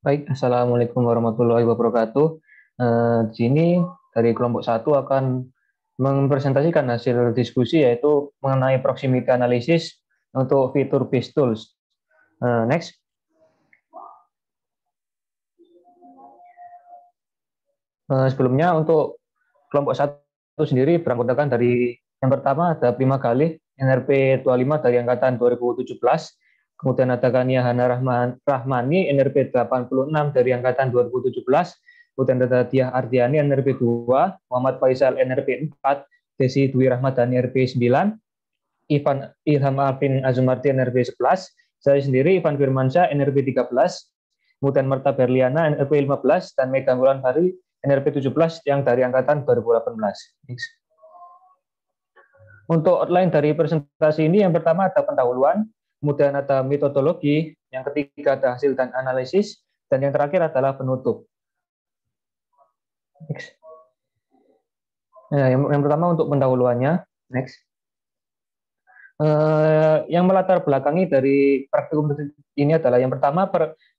Baik, Assalamualaikum warahmatullahi wabarakatuh. Di sini dari kelompok satu akan mempresentasikan hasil diskusi yaitu mengenai proximity analysis untuk fitur based tools. Next. Sebelumnya untuk kelompok satu sendiri beranggotakan dari yang pertama ada Prima Galih NRP 25 dari angkatan 2017, kemudian ada Kania Hana Rahmani NRP 86 dari angkatan 2017, kemudian ada Diah Ardiani NRP 2, Muhammad Faisal NRP 4, Desi Dwi Rahmadani NRP 9, Ivan Ilham Alvin Azumarti NRP 11, saya sendiri Ivan Firmansyah NRP 13, kemudian Marta Berliana NRP 15, dan Mega Wulan Fahri NRP 17 yang dari angkatan 2018. Untuk outline dari presentasi ini, yang pertama ada pendahuluan, kemudian ada metodologi, yang ketiga ada hasil dan analisis, dan yang terakhir adalah penutup. Next. Nah, yang pertama untuk pendahuluannya. Next. Yang melatar belakangi dari praktikum ini adalah yang pertama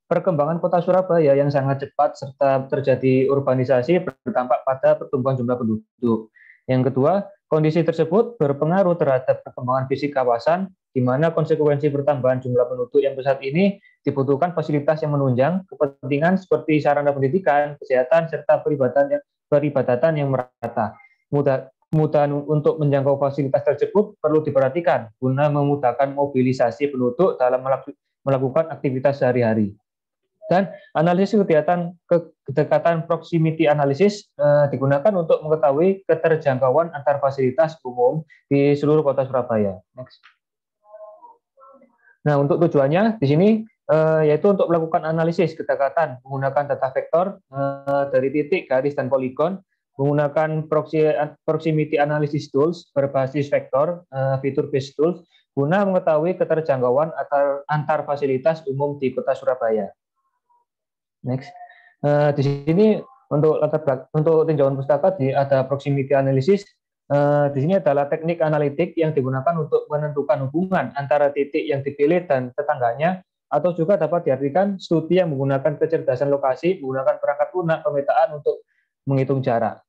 perkembangan kota Surabaya yang sangat cepat serta terjadi urbanisasi berdampak pada pertumbuhan jumlah penduduk. Yang kedua, kondisi tersebut berpengaruh terhadap perkembangan fisik kawasan, di mana konsekuensi pertambahan jumlah penduduk yang besar ini dibutuhkan fasilitas yang menunjang kepentingan seperti sarana pendidikan, kesehatan, serta peribadatan yang merata. Kemudahan untuk menjangkau fasilitas tersebut perlu diperhatikan guna memudahkan mobilisasi penduduk dalam melakukan aktivitas sehari-hari. Dan analisis kedekatan proximity analysis digunakan untuk mengetahui keterjangkauan antar fasilitas umum di seluruh kota Surabaya. Next. Nah, untuk tujuannya di sini yaitu untuk melakukan analisis kedekatan menggunakan data vektor dari titik, garis, dan poligon, menggunakan proximity analysis tools berbasis vektor, fitur based tools, guna mengetahui keterjangkauan antar fasilitas umum di kota Surabaya. Next. Di sini untuk tinjauan pustaka ada proximity analysis. Di sini adalah teknik analitik yang digunakan untuk menentukan hubungan antara titik yang dipilih dan tetangganya, atau juga dapat diartikan studi yang menggunakan kecerdasan lokasi menggunakan perangkat lunak pemetaan untuk menghitung jarak.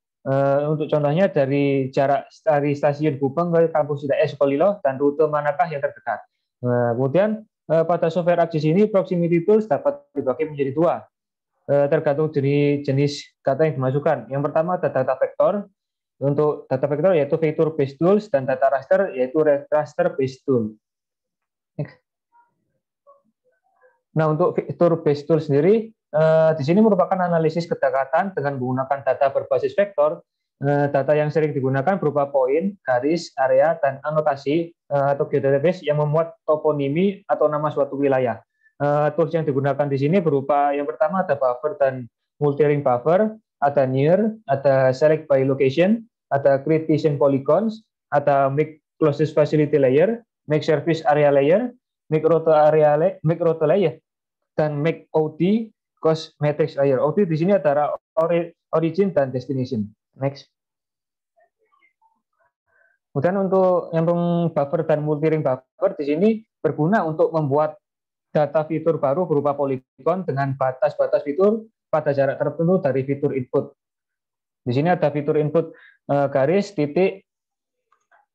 Untuk contohnya dari jarak dari stasiun Gubeng ke kampus ITS Sukolilo dan rute manakah yang terdekat. Kemudian pada software ArcGIS ini proximity tools dapat dibagi menjadi dua, tergantung dari jenis data yang dimasukkan. Yang pertama ada data vektor. Untuk data vektor yaitu vector based tools, dan data raster yaitu raster based tool. Next. Nah, untuk vector based tool sendiri di sini merupakan analisis kedekatan dengan menggunakan data berbasis vektor. Data yang sering digunakan berupa poin, garis, area, dan anotasi atau geodatabase yang memuat toponimi atau nama suatu wilayah. Tools yang digunakan di sini berupa yang pertama ada buffer dan multi-ring buffer, ada near, ada select by location, ada creation polygons, ada make closest facility layer, make surface area layer, make route layer, dan make OD cost matrix layer. OD di sini adalah origin dan destination. Next. Kemudian untuk yang buffer dan multi-ring buffer di sini berguna untuk membuat data fitur baru berupa poligon dengan batas-batas fitur pada jarak tertentu dari fitur input. Di sini ada fitur input garis, titik,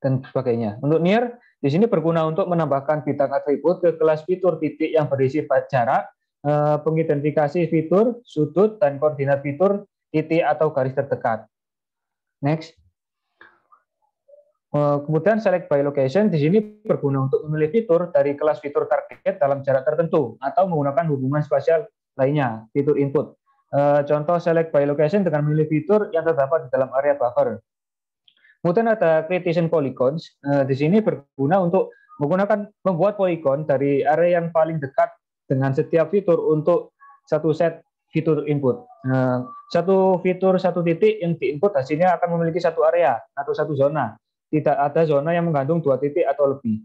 dan sebagainya. Untuk near, di sini berguna untuk menambahkan bidang atribut ke kelas fitur titik yang berisi jarak, pengidentifikasi fitur, sudut, dan koordinat fitur titik atau garis terdekat. Next. Kemudian select by location di sini berguna untuk memilih fitur dari kelas fitur target dalam jarak tertentu atau menggunakan hubungan spasial lainnya, fitur input. Contoh select by location dengan memilih fitur yang terdapat di dalam area buffer. Kemudian ada creation polygons. Di sini berguna untuk membuat poligon dari area yang paling dekat dengan setiap fitur untuk satu set fitur input. Satu fitur satu titik yang diinput hasilnya akan memiliki satu area atau satu zona. Tidak ada zona yang mengandung dua titik atau lebih.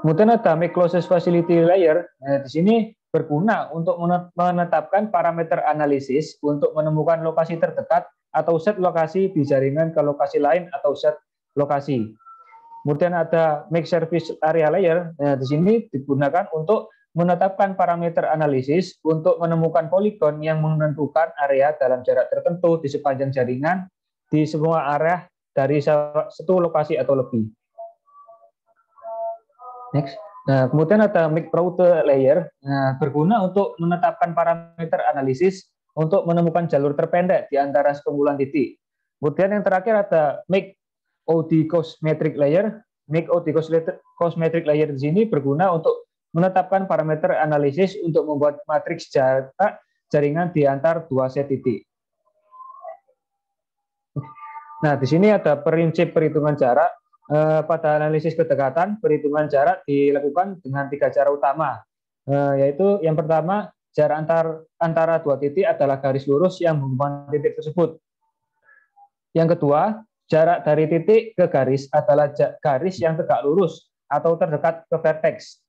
Kemudian ada make closest facility layer. Di sini berguna untuk menetapkan parameter analisis untuk menemukan lokasi terdekat atau set lokasi di jaringan ke lokasi lain atau set lokasi. Kemudian ada make service area layer. Nah, di sini digunakan untuk menetapkan parameter analisis untuk menemukan poligon yang menentukan area dalam jarak tertentu di sepanjang jaringan di semua area dari satu lokasi atau lebih. Next. Nah, kemudian ada make route layer. Nah, berguna untuk menetapkan parameter analisis untuk menemukan jalur terpendek di antara sekumpulan titik. Kemudian yang terakhir ada make OD cosmetric layer. Make OD cosmetric layer di sini berguna untuk menetapkan parameter analisis untuk membuat matriks jarak jaringan di antar dua set titik. Nah, di sini ada prinsip perhitungan jarak. Pada analisis kedekatan, perhitungan jarak dilakukan dengan 3 cara utama, yaitu yang pertama, jarak antara dua titik adalah garis lurus yang menghubungkan titik tersebut. Yang kedua, jarak dari titik ke garis adalah garis yang tegak lurus atau terdekat ke vertex.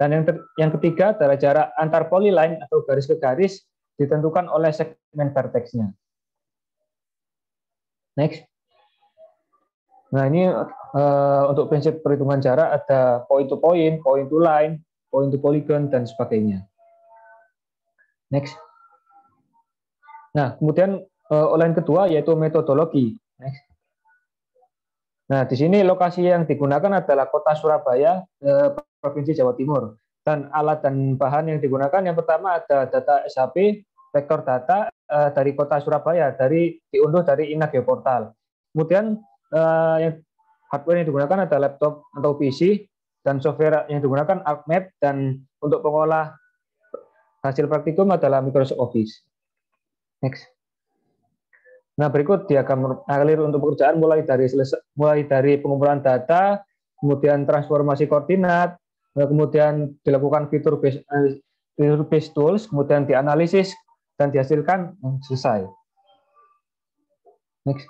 Dan yang ketiga adalah jarak antar polyline atau garis ke garis ditentukan oleh segmen vertexnya. Next. Nah, ini untuk prinsip perhitungan jarak ada point to point to line, point to polygon, dan sebagainya. Next. Nah, kemudian olahan kedua yaitu metodologi. Next. Nah, di sini lokasi yang digunakan adalah Kota Surabaya, Provinsi Jawa Timur. Dan alat dan bahan yang digunakan yang pertama ada data SHP, vektor data dari Kota Surabaya, diunduh dari Ina Geoportal. Kemudian yang hardware yang digunakan adalah laptop atau PC, dan software yang digunakan ArcMap, dan untuk pengolah hasil praktikum adalah Microsoft Office. Next. Nah, berikut diagram alir untuk pekerjaan mulai dari pengumpulan data, kemudian transformasi koordinat, kemudian dilakukan fitur based tools, kemudian dianalisis dan dihasilkan selesai. Next.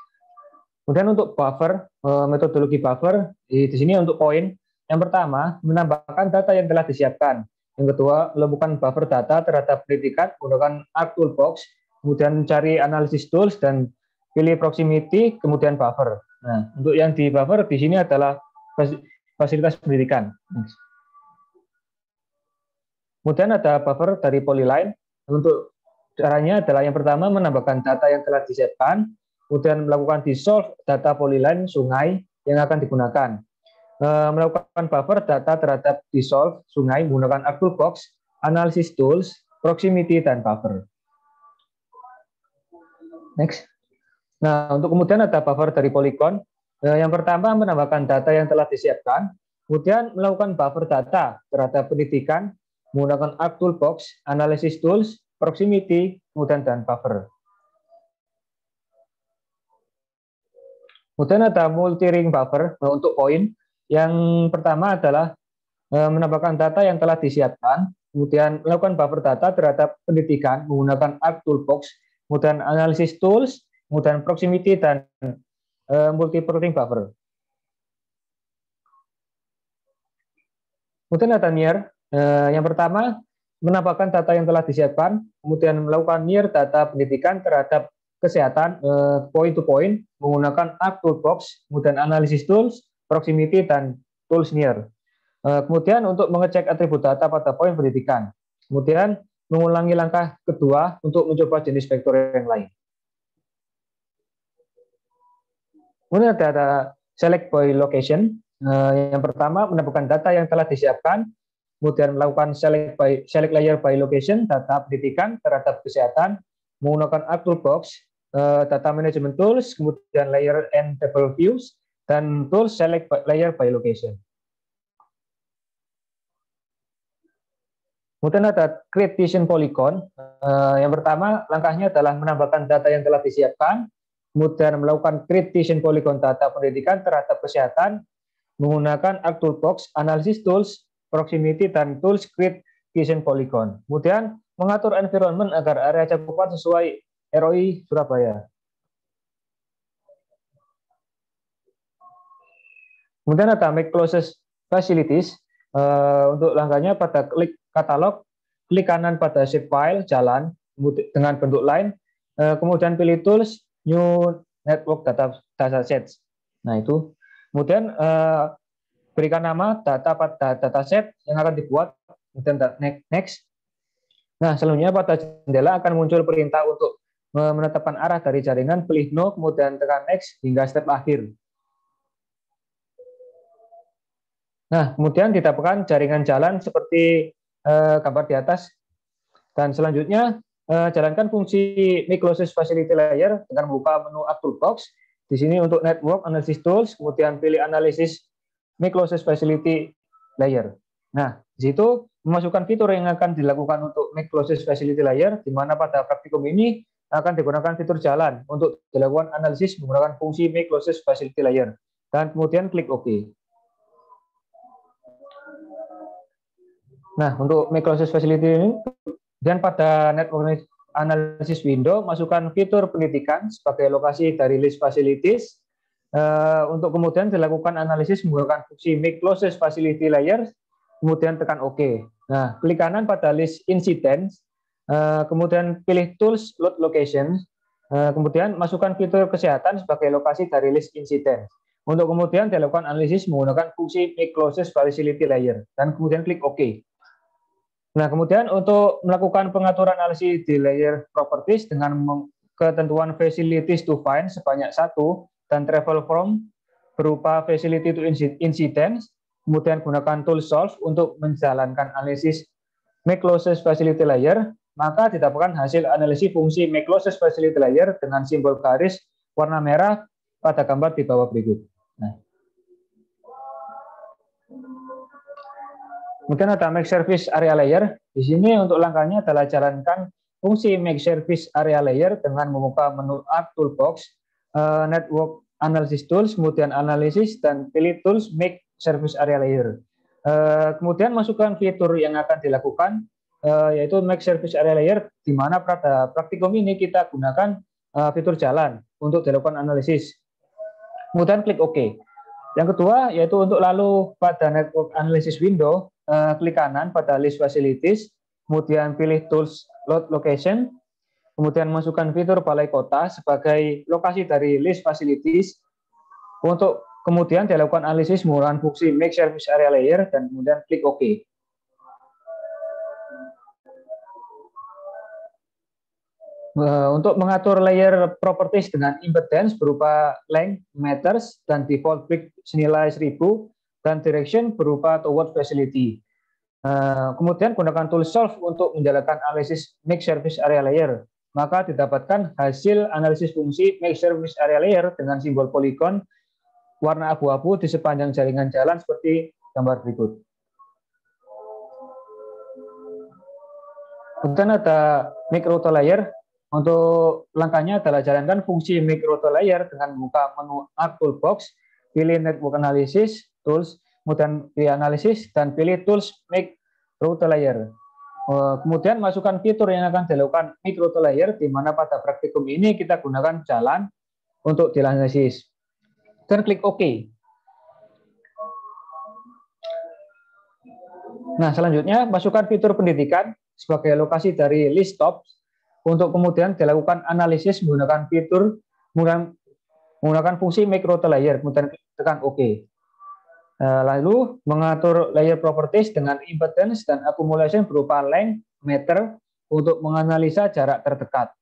Kemudian untuk buffer, metodologi buffer di sini untuk poin. Yang pertama, menambahkan data yang telah disiapkan. Yang kedua, melakukan buffer data terhadap predikat menggunakan Arc Toolbox, kemudian cari analisis tools dan pilih proximity, kemudian buffer. Nah, untuk yang di buffer di sini adalah fasilitas pendidikan. Kemudian ada buffer dari polyline. Untuk caranya adalah yang pertama menambahkan data yang telah disiapkan, kemudian melakukan dissolve data polyline sungai yang akan digunakan. Melakukan buffer data terhadap dissolve sungai menggunakan Arc Toolbox, analisis tools, proximity, dan buffer. Next. Nah, untuk kemudian ada buffer dari polygon. Yang pertama menambahkan data yang telah disiapkan, kemudian melakukan buffer data terhadap pendidikan menggunakan Arc Toolbox, analisis tools, proximity, kemudian dan buffer. Kemudian ada multi-ring buffer untuk poin. Yang pertama adalah menambahkan data yang telah disiapkan, kemudian melakukan buffer data terhadap pendidikan menggunakan Arc Toolbox, kemudian analisis tools, kemudian proximity, dan multi-ring buffer. Kemudian ada near. Yang pertama, menambahkan data yang telah disiapkan, kemudian melakukan near data pendidikan terhadap kesehatan point to point menggunakan Arc Toolbox, kemudian analisis tools, proximity, dan tools near. Kemudian untuk mengecek atribut data pada poin pendidikan. Kemudian mengulangi langkah kedua untuk mencoba jenis vektor yang lain. Kemudian ada select by location. Yang pertama menambahkan data yang telah disiapkan, kemudian melakukan select layer by location data pendidikan terhadap kesehatan menggunakan Arc Toolbox, data management tools, kemudian layer and table views, dan tools select layer by location. Kemudian ada create decision polygon. Yang pertama langkahnya adalah menambahkan data yang telah disiapkan, kemudian melakukan create decision polygon data pendidikan terhadap kesehatan menggunakan Arc Toolbox, analisis tools, proximity, dan tools create decision polygon. Kemudian mengatur environment agar area cakupan sesuai ROI Surabaya. Kemudian ada make closest facilities. Untuk langkahnya pada klik katalog, klik kanan pada shape file jalan dengan bentuk line, kemudian pilih tools new network data sets. Nah, itu. Kemudian berikan nama dataset yang akan dibuat, kemudian next. Nah, selanjutnya pada jendela akan muncul perintah untuk menetapkan arah dari jaringan, pilih no, kemudian tekan next hingga step akhir. Nah, kemudian didapatkan jaringan jalan seperti gambar di atas. Dan selanjutnya, jalankan fungsi Make Closest Facility Layer dengan membuka menu Add Toolbox. Di sini untuk Network Analysis Tools, kemudian pilih Analysis Make Closest Facility Layer. Nah, di situ memasukkan fitur yang akan dilakukan untuk Make Closest Facility Layer, di mana pada praktikum ini akan digunakan fitur jalan untuk dilakukan analisis menggunakan fungsi Make Closest Facility Layer. Dan kemudian klik OK. Nah, untuk Make Closest Facility ini, dan pada Network Analysis Window, masukkan fitur penitikan sebagai lokasi dari list facilities, untuk kemudian dilakukan analisis menggunakan fungsi Make Closest Facility Layer, kemudian tekan OK. Nah, klik kanan pada list incidents, kemudian pilih Tools Load Location, kemudian masukkan fitur kesehatan sebagai lokasi dari list incident. Untuk kemudian dilakukan analisis menggunakan fungsi Make Closest Facility Layer, dan kemudian klik OK. Nah, kemudian untuk melakukan pengaturan analisis di layer properties dengan ketentuan facilities to find sebanyak 1 dan travel from berupa facility to incidents, kemudian gunakan tool solve untuk menjalankan analisis Make Closest Facility Layer, maka didapatkan hasil analisis fungsi Make Closest Facility Layer dengan simbol garis warna merah pada gambar di bawah berikut. Nah. Kemudian ada Make Service Area Layer. Di sini untuk langkahnya adalah jalankan fungsi Make Service Area Layer dengan membuka menu Add Toolbox, Network Analysis Tools, kemudian Analisis, dan pilih Tools Make Service Area Layer. Kemudian masukkan fitur yang akan dilakukan, yaitu Make Service Area Layer, di mana pada praktikum ini kita gunakan fitur jalan untuk dilakukan analisis. Kemudian klik OK. Yang kedua, yaitu untuk lalu pada Network Analysis Window, klik kanan pada List Facilities, kemudian pilih Tools Load Location, kemudian masukkan fitur Balai Kota sebagai lokasi dari List Facilities, untuk kemudian dilakukan analisis menggunakan fungsi Make Service Area Layer, dan kemudian klik OK. Untuk mengatur layer properties dengan impedance berupa length, meters, dan default width senilai 1000, dan direction berupa toward facility. Kemudian gunakan tool solve untuk menjalankan analisis Make Service Area Layer. Maka didapatkan hasil analisis fungsi Make Service Area Layer dengan simbol poligon warna abu-abu di sepanjang jaringan jalan seperti gambar berikut. Kemudian ada Make Router Layer. Untuk langkahnya adalah jalankan fungsi Make Router Layer dengan membuka menu Add Toolbox, pilih Network Analysis, Tools, kemudian pilih Analysis, dan pilih Tools Make Router Layer. Kemudian masukkan fitur yang akan dilakukan Make Router Layer, di mana pada praktikum ini kita gunakan jalan untuk dianalisis. Dan klik OK. Nah, selanjutnya masukkan fitur pendidikan sebagai lokasi dari list stops, untuk kemudian dilakukan analisis menggunakan fitur menggunakan fungsi Make Router Layer, kemudian tekan OK. Lalu mengatur layer properties dengan impedance dan accumulation berupa length, meter, untuk menganalisa jarak terdekat.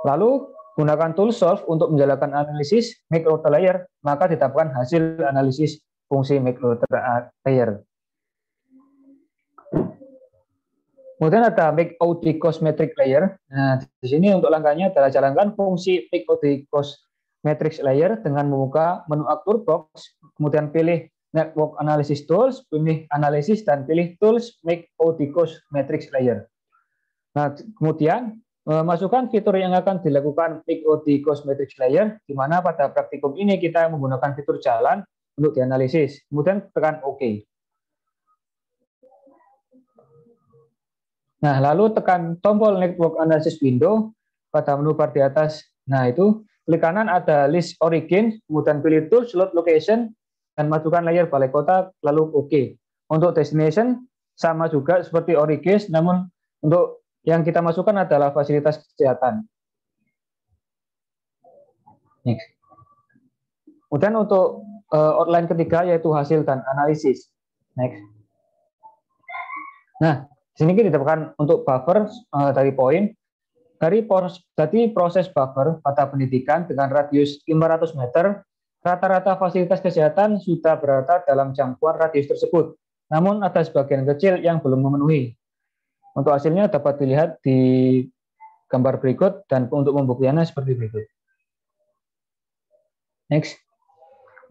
Lalu gunakan tool solve untuk menjalankan analisis Make Router Layer, maka didapatkan hasil analisis fungsi Make Router Layer. Kemudian ada Make OD Cosmetric Layer. Nah, di sini untuk langkahnya adalah jalankan fungsi Make OD Cosmetric Layer dengan membuka menu Add Toolbox, kemudian pilih Network Analysis Tools, pilih Analysis, dan pilih Tools Make OD Cosmetric Layer. Nah, kemudian masukkan fitur yang akan dilakukan Make OD Cosmetric Layer, di mana pada praktikum ini kita menggunakan fitur jalan untuk dianalisis. Kemudian tekan OK. Nah, lalu tekan tombol Network Analysis Window pada menu bar di atas. Nah, itu klik kanan ada List Origin, kemudian pilih Tools Load Location, dan masukkan layer Balai Kota, lalu OK. Untuk destination sama juga seperti Origin, namun untuk yang kita masukkan adalah fasilitas kesehatan. Next. Kemudian untuk outline ketiga yaitu hasil dan analisis. Next. Nah, di sini kita dapatkan untuk buffer dari poin dari proses buffer pada pendidikan dengan radius 500 meter, rata-rata fasilitas kesehatan sudah berada dalam jangkauan radius tersebut. Namun ada sebagian kecil yang belum memenuhi. Untuk hasilnya dapat dilihat di gambar berikut dan untuk pembuktiannya seperti berikut. Next.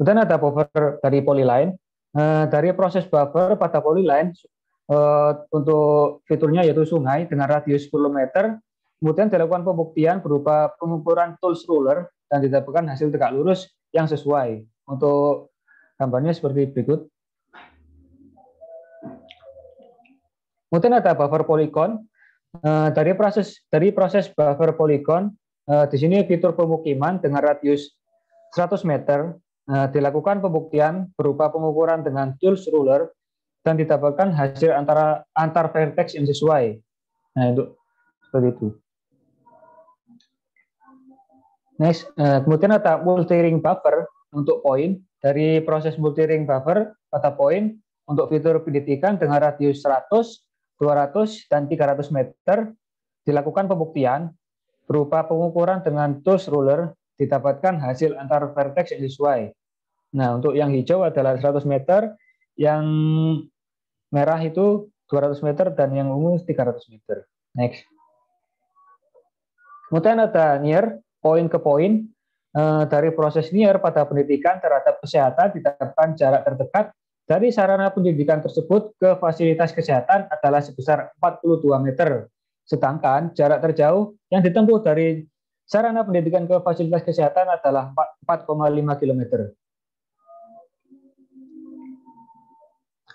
Kemudian ada buffer dari polyline. Dari proses buffer pada polyline untuk fiturnya yaitu sungai dengan radius 10 meter. Kemudian dilakukan pembuktian berupa pengukuran tools ruler dan didapatkan hasil tegak lurus yang sesuai. Untuk gambarnya seperti berikut. Kemudian ada buffer polygon. Dari proses buffer polygon, di sini fitur pemukiman dengan radius 100 meter dilakukan pembuktian berupa pengukuran dengan tools ruler dan didapatkan hasil antar vertex yang sesuai. Nah, itu seperti itu. Next, kemudian ada multi-ring buffer untuk poin. Dari proses multi-ring buffer pada poin untuk fitur pendidikan dengan radius 100, 200, dan 300 meter dilakukan pembuktian berupa pengukuran dengan tools ruler didapatkan hasil antar vertex yang sesuai. Nah, untuk yang hijau adalah 100 meter, yang merah itu 200 meter, dan yang ungu 300 meter. Next. Kemudian ada near, poin ke poin. Dari proses near pada pendidikan terhadap kesehatan didapatkan jarak terdekat dari sarana pendidikan tersebut ke fasilitas kesehatan adalah sebesar 42 meter. Sedangkan jarak terjauh yang ditempuh dari sarana pendidikan ke fasilitas kesehatan adalah 4,5 km.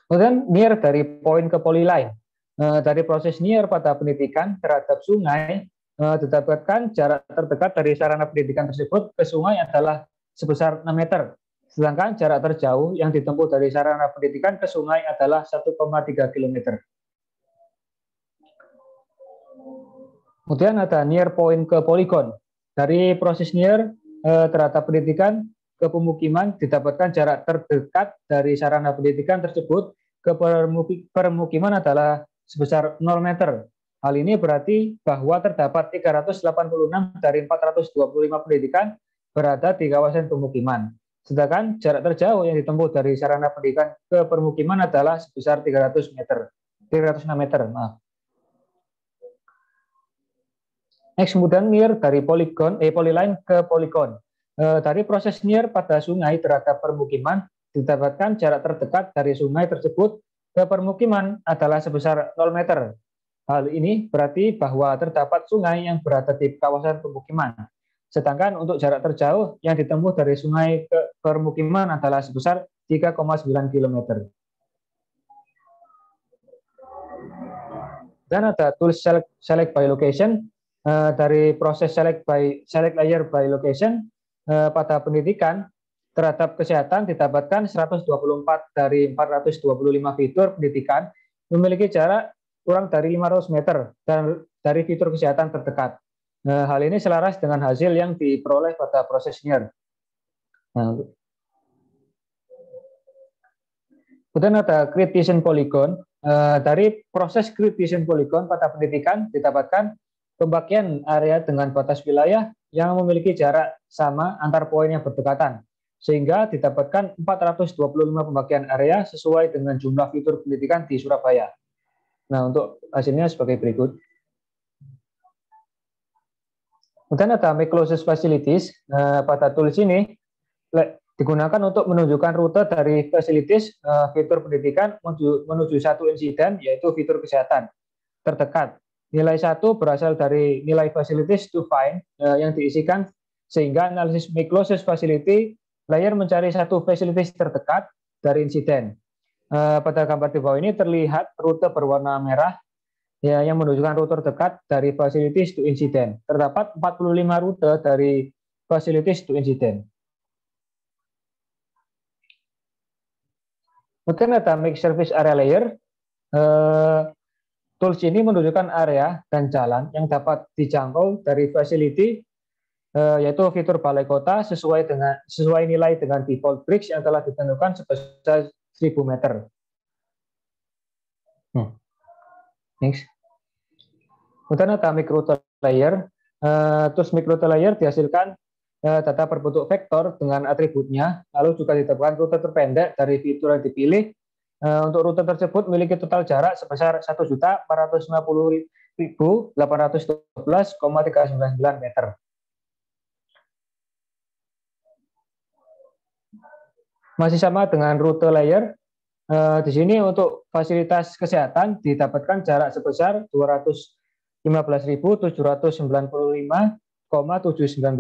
Kemudian near dari poin ke polyline. Dari proses near pada pendidikan terhadap sungai didapatkan jarak terdekat dari sarana pendidikan tersebut ke sungai adalah sebesar 6 meter. Sedangkan jarak terjauh yang ditempuh dari sarana pendidikan ke sungai adalah 1,3 km. Kemudian ada near point ke polygon. Dari proses near terhadap pendidikan ke pemukiman didapatkan jarak terdekat dari sarana pendidikan tersebut ke permukiman adalah sebesar 0 meter. Hal ini berarti bahwa terdapat 386 dari 425 pendidikan berada di kawasan pemukiman. Sedangkan jarak terjauh yang ditempuh dari sarana pendidikan ke permukiman adalah sebesar 306 meter. Maaf. Next, kemudian near dari polyline ke polygon. Dari proses near pada sungai terhadap permukiman didapatkan jarak terdekat dari sungai tersebut ke permukiman adalah sebesar 0 meter. Hal ini berarti bahwa terdapat sungai yang berada di kawasan pemukiman. Sedangkan untuk jarak terjauh yang ditempuh dari sungai ke permukiman adalah sebesar 3,9 km. Dan ada tools select by location. Dari proses select layer by location pada pendidikan terhadap kesehatan didapatkan 124 dari 425 fitur pendidikan memiliki jarak kurang dari 500 meter dan dari fitur kesehatan terdekat. Hal ini selaras dengan hasil yang diperoleh pada proses near. Kemudian ada grid vision polygon. Dari proses grid vision polygon pada pendidikan didapatkan pembagian area dengan batas wilayah yang memiliki jarak sama antar poin yang berdekatan, sehingga didapatkan 425 pembagian area sesuai dengan jumlah fitur pendidikan di Surabaya. Nah, untuk hasilnya sebagai berikut. Kemudian ada make closest facilities. Pada tools ini digunakan untuk menunjukkan rute dari facilities fitur pendidikan menuju satu insiden, yaitu fitur kesehatan terdekat. Nilai 1 berasal dari nilai facilities to find yang diisikan, sehingga analisis make closest facility layer mencari satu facilities terdekat dari insiden. Pada gambar di bawah ini terlihat rute berwarna merah yang menunjukkan rute terdekat dari facilities to incident. Terdapat 45 rute dari facilities to incident. Kemudian ada make service area layer. Tools ini menunjukkan area dan jalan yang dapat dijangkau dari facility yaitu fitur balai kota sesuai nilai dengan default bricks yang telah ditentukan sebesar 1000 meter. Next. Kemudian ada micro layer. Terus micro layer dihasilkan data berbentuk vektor dengan atributnya, lalu juga ditentukan rute terpendek dari fitur yang dipilih. Untuk rute tersebut memiliki total jarak sebesar 1.450.812,399 meter. Masih sama dengan rute layer, di sini untuk fasilitas kesehatan didapatkan jarak sebesar 215.795,719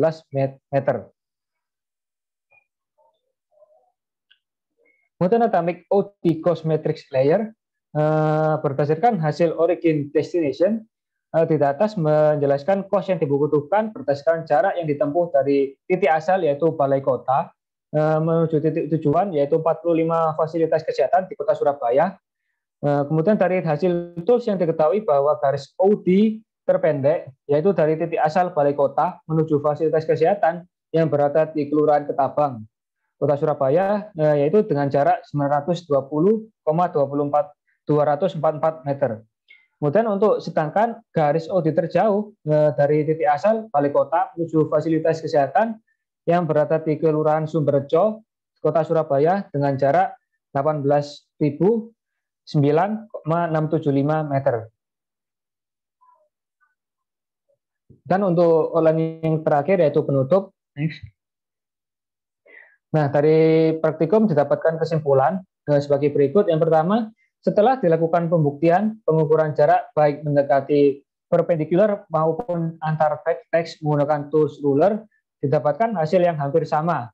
meter. Kemudian ada MIC-OD cost matrix layer, berdasarkan hasil origin destination. Di atas menjelaskan cost yang dibutuhkan berdasarkan jarak yang ditempuh dari titik asal yaitu balai kota menuju titik tujuan yaitu 45 fasilitas kesehatan di kota Surabaya. Kemudian dari hasil tools yang diketahui bahwa garis OD terpendek yaitu dari titik asal balai kota menuju fasilitas kesehatan yang berada di Kelurahan Ketabang, Kota Surabaya, yaitu dengan jarak 920,244 meter. Kemudian untuk sedangkan garis OD terjauh dari titik asal balai kota menuju fasilitas kesehatan yang berada di Kelurahan Sumberjo, Kota Surabaya dengan jarak 18.9,675 meter. Dan untuk outline yang terakhir yaitu penutup. Next. Nah, dari praktikum didapatkan kesimpulan sebagai berikut. Yang pertama, setelah dilakukan pembuktian pengukuran jarak baik mendekati perpendikular maupun antar vertex menggunakan tools ruler, didapatkan hasil yang hampir sama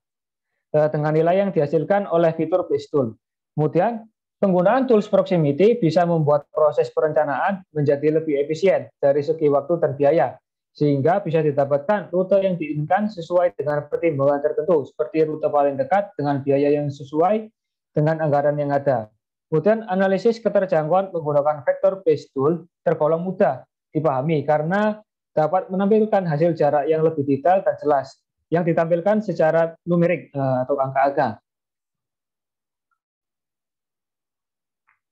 dengan nilai yang dihasilkan oleh fitur base tool. Kemudian, penggunaan tools proximity bisa membuat proses perencanaan menjadi lebih efisien dari segi waktu dan biaya, sehingga bisa didapatkan rute yang diinginkan sesuai dengan pertimbangan tertentu, seperti rute paling dekat dengan biaya yang sesuai dengan anggaran yang ada. Kemudian, analisis keterjangkauan menggunakan vector based tool tergolong mudah dipahami karena dapat menampilkan hasil jarak yang lebih detail dan jelas yang ditampilkan secara numerik atau angka-angka.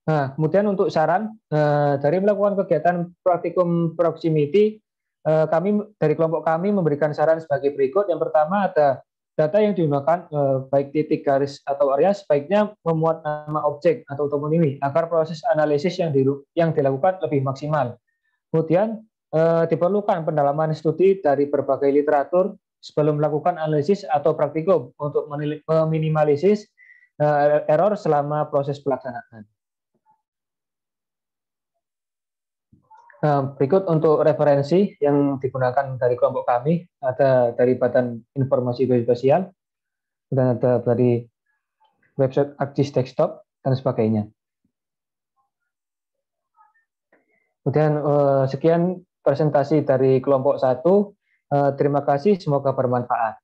Nah, kemudian untuk saran dari melakukan kegiatan praktikum proximity, kami dari kelompok kami memberikan saran sebagai berikut. Yang pertama ada data yang digunakan baik titik, garis atau area sebaiknya memuat nama objek atau toponimi agar proses analisis yang dilakukan lebih maksimal. Kemudian diperlukan pendalaman studi dari berbagai literatur sebelum melakukan analisis atau praktikum untuk meminimalisir error selama proses pelaksanaan. Berikut untuk referensi yang digunakan dari kelompok kami, ada dari Badan Informasi Geospasial, dan ada dari website ArcGIS Desktop, dan sebagainya. Kemudian sekian presentasi dari kelompok 1. Terima kasih, semoga bermanfaat.